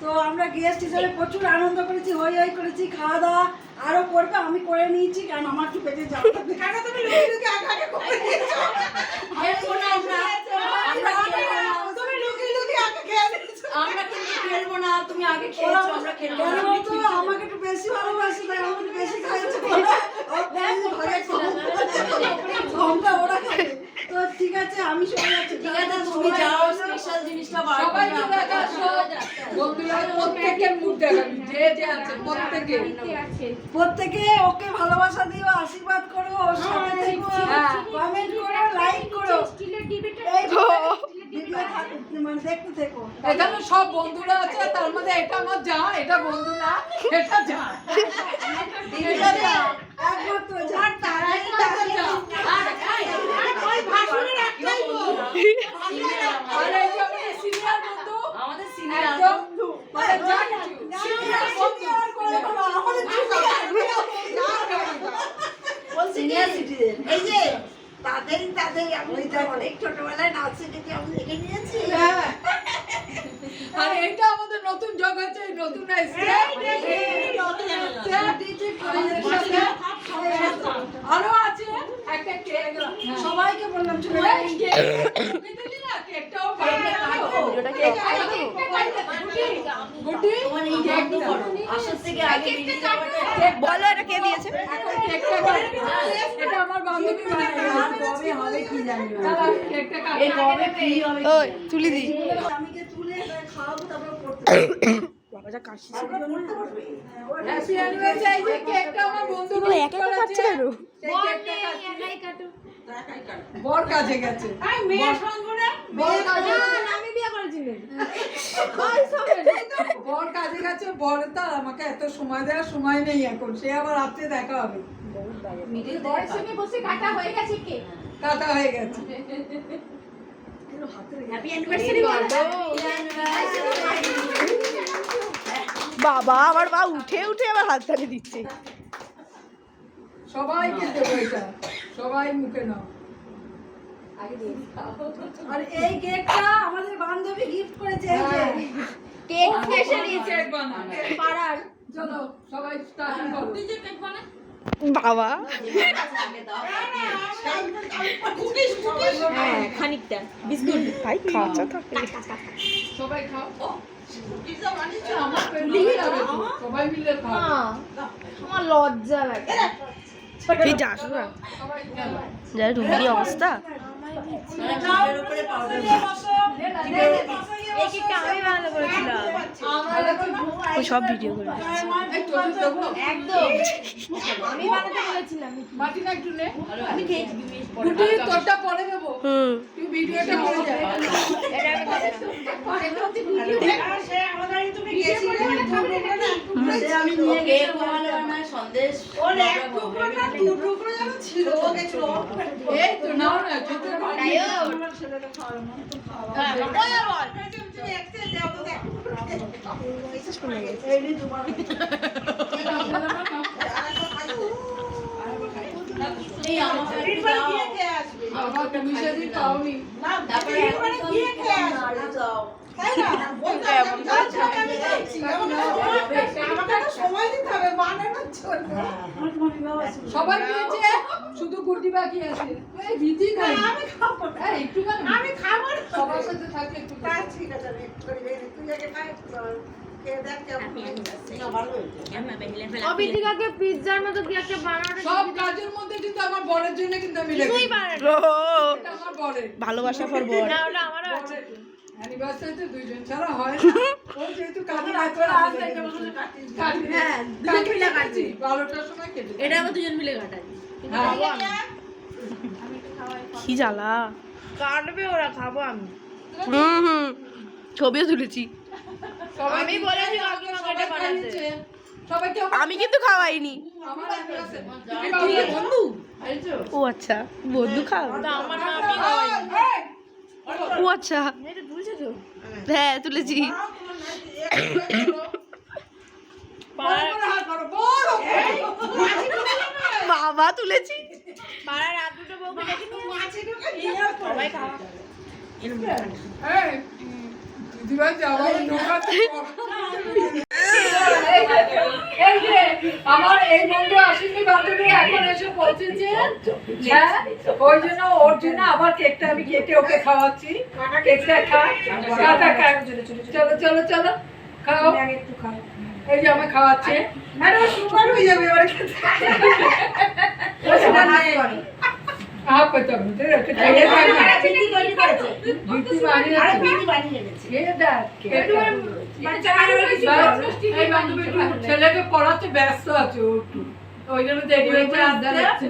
তো আমরা গেস্ট হিসেবে প্রচুর আনন্দ করেছি, হই হই করেছি, খাওয়া দাওয়া আরো করবে, আমি করে নিয়েছি কারণ আমার একটু পেটে যাবে। কেন তুমি লুকিয়ে লুকিয়ে আগে আগে করে নিয়েছো? তুমি লুকিয়ে লুকিয়ে আগে খেয়ে নিয়েছো। আমরা কিন্তু খেলবো না, তুমি আগে খেয়েছো, আমরা খেলবো না। তো আমাকে একটু বেশি ভালোবাসে, তাই আমাকে একটু বেশি খাইয়েছে। ঘন্টা ওরা খাবে। তো ঠিক আছে, আমি সরে যাচ্ছি। ঠিক আছে, তুমি যাও, স্পেশাল জিনিসটা বার সবাই করে মিলে আসো। বন্ধুরা প্রত্যেকের মুখ দেখাবি, যে যে আছে প্রত্যেকে। প্রত্যেকে ওকে ভালোবাসা দিও, আশীর্বাদ করো, ওর সাথে থেকো, কমেন্ট করো, লাইক করো। এই ভিডিও মানে দেখতে থেকো। এখানে সব বন্ধুরা আছে, তার মধ্যে এটা আমার যা, এটা বন্ধু না, এটা যা, এটা যা, একমাত্র যার তারাই তারা যা। আর এই যে আমাদের সিনিয়র বন্ধু, আমাদের সিনিয়র একদম মানে যা কিছু সিনিয়র বন্ধু। Senior citizen. এই যে তাদের আমি অনেক ছোটবেলায় নাচ শিখেছি, আমি দেখে নিয়েছি। হ্যাঁ। আর এটা আমাদের নতুন যোগ হচ্ছে, নতুন এসছে, আরো আছে একটা কেক। সবাইকে বললাম চলে কেকটাও বানিয়ে রাখো। গুটি তোমার এই বন্ধ করো। আসল থেকে আগে বেরিয়ে যাওয়াটা বলো এটা কে দিয়েছে? এখন কেকটা এটা আমার বান্ধবী বানিয়েছে। কবে হবে কি জানি না। দাঁড়া, কেকটা কাটো। এই কবে ফ্রি হবে? ওই তুলি দি। স্বামীকে তুলে খাওয়াবো, তারপর পড়তে বাবা যা কাশি। Happy anniversary. যে কেকটা আমার বন্ধু ও একা একা খাচ্ছে কেন? সেই কেকটা কাটো। বর কাজে গেছে। বর কাজে বর কাজে গেছে। বর তার আমাকে এত সময় দেওয়ার সময় নেই এখন, সে আবার রাত্রে দেখা হবে। কাটা হয়ে গেছে। বাবা আমার মা উঠে উঠে আবার হাত তালি দিচ্ছে। সবাইকে দেবো এটা, সবাই মুখে নাও। আর এই কেকটা আমাদের বান্ধবী গিফট করেছে। এই যে কেক কেক বানানো পাড়ার। চলো সবাই স্টার্টিং করো। বাবা হ্যাঁ, খানিকটা বিস্কুট ভাই খাওয়া থাকে। সবাই খাও। আমার পেটে যাবে তো। সবাই মিলে খাও। আমার লজ্জা লাগে। তুই যাস না সবাই খাও। যা রুগী অবস্থা। এর উপরে পাউডার এই কেকটা আমি বানাতে বলেছিলাম। ওই সব ভিডিও করে দিচ্ছি। এই তো দেবো। একদম আমি বানাতে বলেছিলাম। মাটি না একটু নে। আমি খেয়েছি। গুটি তোরটা পরে দেবো। তুই ভিডিওটা করে যা। আমি নিয়ে কেক বানানো বানায় সন্দেশ ওর এক টুকরো না দু টুকরো যেন ছিল। এই তো নাও না ছোট আমার ছেলেকে খাওয়ানো তো খাওয়া। এই নে তোমার। এই আমাকে একটু দাও। আমার তুমি সেদিন পাওনি। তারপরে এখন আরো দাও। সবাই খেয়েছে, শুধু গুটি বাকি আছে। এই ভীতি নাই। এই একটুখানি। আমি খাবো না। সবার সাথে থাকলে একটু ঠিক আছে, আমি একটু করে দিই। তুই আগে খা, খেয়ে দেখ কেমন হয়েছে। না, ভালো হয়েছে। অবিদিকাকে পিৎজার মতো কি একটা বানানো। সব কাজের মধ্যে কিন্তু আমার বরের জন্য কিন্তু আমি রেখে দিই। ও এটা আমার বরের। ভালোবাসা ফর বর। না ওটা আমারও আছে। অ্যানিভার্সারিতে দুইজন ছাড়া হয় না। ও যেহেতু কাজে রাখবে না। হ্যাঁ, দুজন মিলে কাটছি। 12টার সময় কেটে। এটা আমরা দুজন মিলে কাটাই। হ্যাঁ। কি জ্বালা কাটবে ওরা, খাবো আমি। হুম ছবিও তুলেছি। আমি বলেছি কাকিমাকে এটা বানাতে। সবাইকে আমি কিন্তু খাওয়াইনি। আমার অ্যানিভার্সারি বন্ধু আইছো? ও আচ্ছা বন্ধু খাও। আমার না আমি খাওয়াই। ও আচ্ছা হ্যাঁ তুলেছি। বাবা তুলেছি। পাড়ার আর দুটো বউকে ডেকে নিয়ে সবাই খাওয়া। এই দিদিভাই যাওয়া ঢোকাতে এই যে আমার এই বন্ধু আসেনি, বান্ধবী এখন এসে পৌঁছেছে। হ্যাঁ, ওই জন্য ওর জন্য আবার কেকটা আমি কেটে ওকে খাওয়াচ্ছি। কেকটা খা, কাটা খা। চলো চলো চলো খাও। একটু খাও। এই যে আমি খাওয়াচ্ছি। আরে ও সুগার হয়ে যাবে এবারে খেতে। ও সেটা না করে। आप पता मुझे বিটি তৈরি করেছে। बीती मानी আরে है বিটি বানিয়ে এনেছে। ये डाल के এই বান্ধবী একটু ছেলেকে পড়াতে ব্যস্ত আছে ও একটু ওই জন্য দেরি হয়েছে আসতে।